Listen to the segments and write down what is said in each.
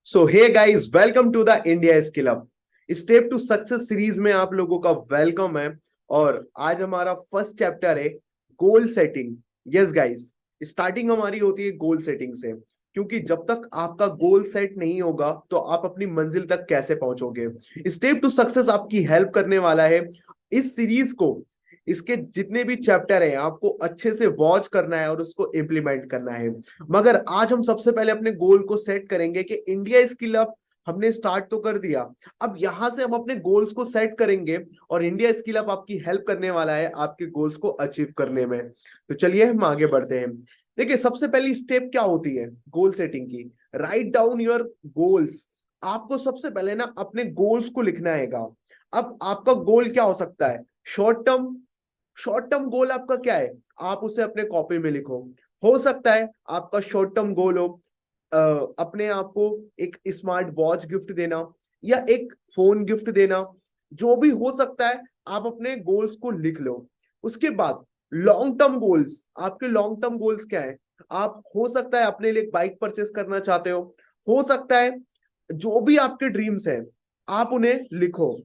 So hey guys, welcome to the India skill up. Step to success series में आप लोगों का welcome है। और आज हमारा फर्स्ट चैप्टर है goal setting. Yes guys, starting हमारी होती है गोल सेटिंग से, क्योंकि जब तक आपका गोल सेट नहीं होगा तो आप अपनी मंजिल तक कैसे पहुंचोगे। स्टेप टू सक्सेस आपकी हेल्प करने वाला है। इस सीरीज को, इसके जितने भी चैप्टर हैं, आपको अच्छे से वॉच करना है और उसको इम्प्लीमेंट करना है। मगर आज हम सबसे पहले अपने गोल को सेट करेंगे कि इंडिया स्किल अप हमने स्टार्ट तो कर दिया। अब यहां से हम अपने गोल्स को सेट करेंगे और इंडिया स्किल अप आपकी हेल्प करने वाला है आपके गोल्स को अचीव करने में। तो चलिए हम आगे बढ़ते हैं। देखिए, सबसे पहली स्टेप क्या होती है गोल सेटिंग की? Write down your goals. आपको सबसे पहले ना अपने गोल्स को लिखना हैगा। अब आपका गोल क्या हो सकता है? Short term. Short term goal आपका क्या है? आप उसे अपने कॉपी में लिखो। हो सकता है आपका शॉर्ट टर्म गोल हो अपने आप को एक स्मार्ट वॉच गिफ्ट देना या एक फोन गिफ्ट देना। जो भी हो सकता है, आप अपने गोल्स को लिख लो। उसके बाद लॉन्ग टर्म गोल्स। आपके लॉन्ग टर्म गोल्स क्या है? आप हो सकता है अपने लिए एक बाइक परचेस करना चाहते हो सकता है जो भी आपके ड्रीम्स हैं आप उन्हें लिखो।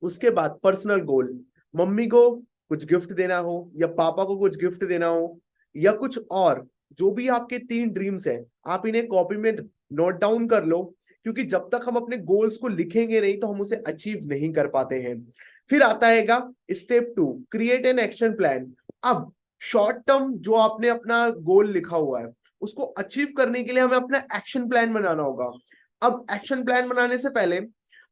उसके बाद पर्सनल गोल, मम्मी को कुछ गिफ्ट देना हो या पापा को कुछ गिफ्ट देना हो या कुछ और, जो भी आपके 3 ड्रीम्स हैं आप इन्हें कॉपी में नोट डाउन कर लो। क्योंकि जब तक हम अपने गोल्स को लिखेंगे नहीं तो हम उसे अचीव नहीं कर पाते हैं। फिर आता हैगा step 2, create an action plan. अब शॉर्ट टर्म जो आपने अपना गोल लिखा हुआ है उसको अचीव करने के लिए हमें अपना एक्शन प्लान बनाना होगा। अब एक्शन प्लान बनाने से पहले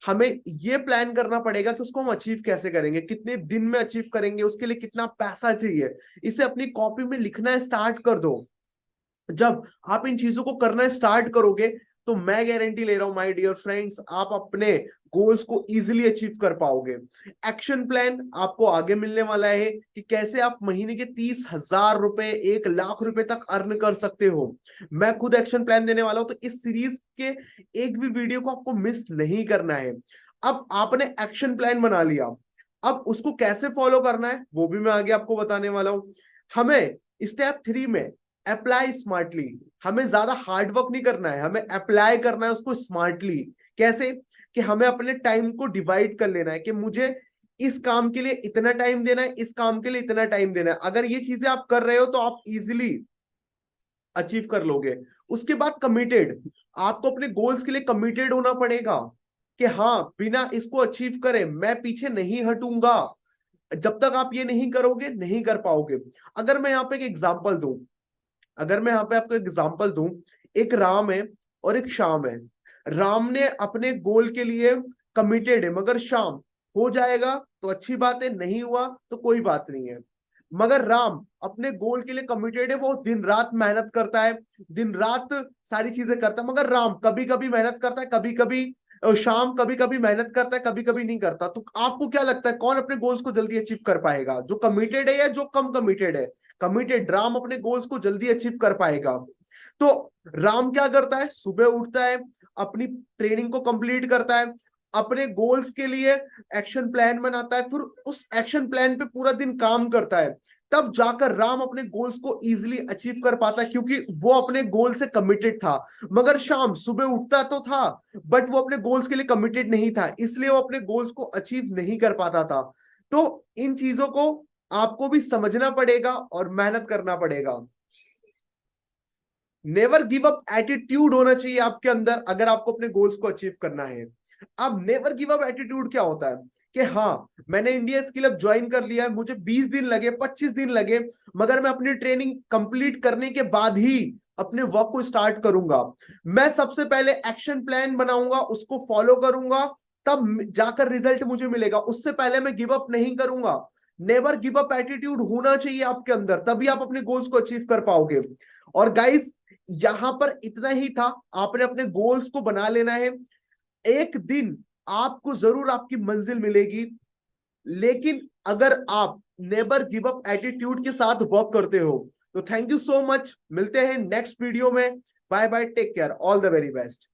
हमें यह प्लान करना पड़ेगा कि उसको हम अचीव कैसे करेंगे, कितने दिन में अचीव करेंगे, उसके लिए कितना पैसा चाहिए। इसे अपनी कॉपी में लिखना स्टार्ट कर दो। जब आप इन चीजों को करना स्टार्ट करोगे तो मैं गारंटी ले रहा हूं माय डियर फ्रेंड्स, आप अपने गोल्स को इजीली अचीव कर पाओगे। एक्शन प्लान आपको आगे मिलने वाला है कि कैसे आप महीने के 30,000 रुपए, 1 लाख रुपए तक अर्न कर सकते हो। मैं खुद एक्शन प्लान देने वाला हूं, तो इस सीरीज के एक भी वीडियो को आपको मिस नहीं करना है। अब आपने एक्शन प्लान बना लिया, अब उसको कैसे फॉलो करना है वो भी मैं आगे आपको बताने वाला हूं। हमें स्टेप 3 में अप्लाई स्मार्टली। हमें ज्यादा हार्ड वर्क नहीं करना है, हमें अप्लाई करना है उसको स्मार्टली। कैसे? कि हमें अपने टाइम को डिवाइड कर लेना है कि मुझे इस काम के लिए इतना टाइम देना है, इस काम के लिए इतना टाइम देना है। अगर ये चीजें आप कर रहे हो तो आप इजिली अचीव कर लोगे। उसके बाद कमिटेड। आपको अपने गोल्स के लिए कमिटेड होना पड़ेगा कि हाँ, बिना इसको अचीव करे मैं पीछे नहीं हटूंगा। जब तक आप ये नहीं करोगे नहीं कर पाओगे। अगर मैं यहाँ पे एक एग्जांपल दूं, अगर मैं यहाँ पे आपको एग्जांपल दूं, एक राम है और एक श्याम है। राम ने अपने गोल के लिए कमिटेड है, मगर श्याम हो जाएगा तो अच्छी बात है, नहीं हुआ तो कोई बात नहीं है। मगर राम अपने गोल के लिए कमिटेड है, वो दिन रात मेहनत करता है, दिन रात सारी चीजें करता है। मगर राम कभी कभी मेहनत करता है, कभी कभी शाम कभी कभी मेहनत करता है, कभी कभी नहीं करता। तो आपको क्या लगता है कौन अपने गोल्स को जल्दी अचीव कर पाएगा, जो कमिटेड है या जो कम कमिटेड है? कमिटेड राम अपने गोल्स को जल्दी अचीव कर पाएगा। तो राम क्या करता है? सुबह उठता है, अपनी ट्रेनिंग को कंप्लीट करता है, अपने गोल्स के लिए एक्शन प्लान बनाता है, फिर उस एक्शन प्लान पे पूरा दिन काम करता है। तब जाकर राम अपने गोल्स को इजीली अचीव कर पाता है, क्योंकि वो अपने गोल से कमिटेड था। मगर शाम सुबह उठता तो था, बट वो अपने गोल्स के लिए कमिटेड नहीं था, इसलिए वो अपने गोल्स को अचीव नहीं कर पाता था। तो इन चीजों को आपको भी समझना पड़ेगा और मेहनत करना पड़ेगा। नेवर गिव अप एटीट्यूड होना चाहिए आपके अंदर अगर आपको अपने गोल्स को अचीव करना है। अब नेवर गिव अप एटीट्यूड क्या होता है? कि हाँ, मैंने इंडिया स्किल अब ज्वाइन कर लिया है, मुझे 20 दिन लगे, 25 दिन लगे, मगर मैं अपनी ट्रेनिंग कंप्लीट करने के बाद ही अपने वर्क को स्टार्ट करूंगा। मैं सबसे पहले एक्शन प्लान बनाऊंगा, उसको फॉलो करूंगा, तब जाकर रिजल्ट मुझे मिलेगा, उससे पहले मैं गिव अप नहीं करूंगा। नेवर गिव अप एटीट्यूड होना चाहिए आपके अंदर, तभी आप अपने गोल्स को अचीव कर पाओगे। और गाइस, यहां पर इतना ही था। आपने अपने गोल्स को बना लेना है। एक दिन आपको जरूर आपकी मंजिल मिलेगी, लेकिन अगर आप नेवर गिव अप एटीट्यूड के साथ वर्क करते हो तो थैंक यू सो मच। मिलते हैं नेक्स्ट वीडियो में। Bye bye, take care, all the very best.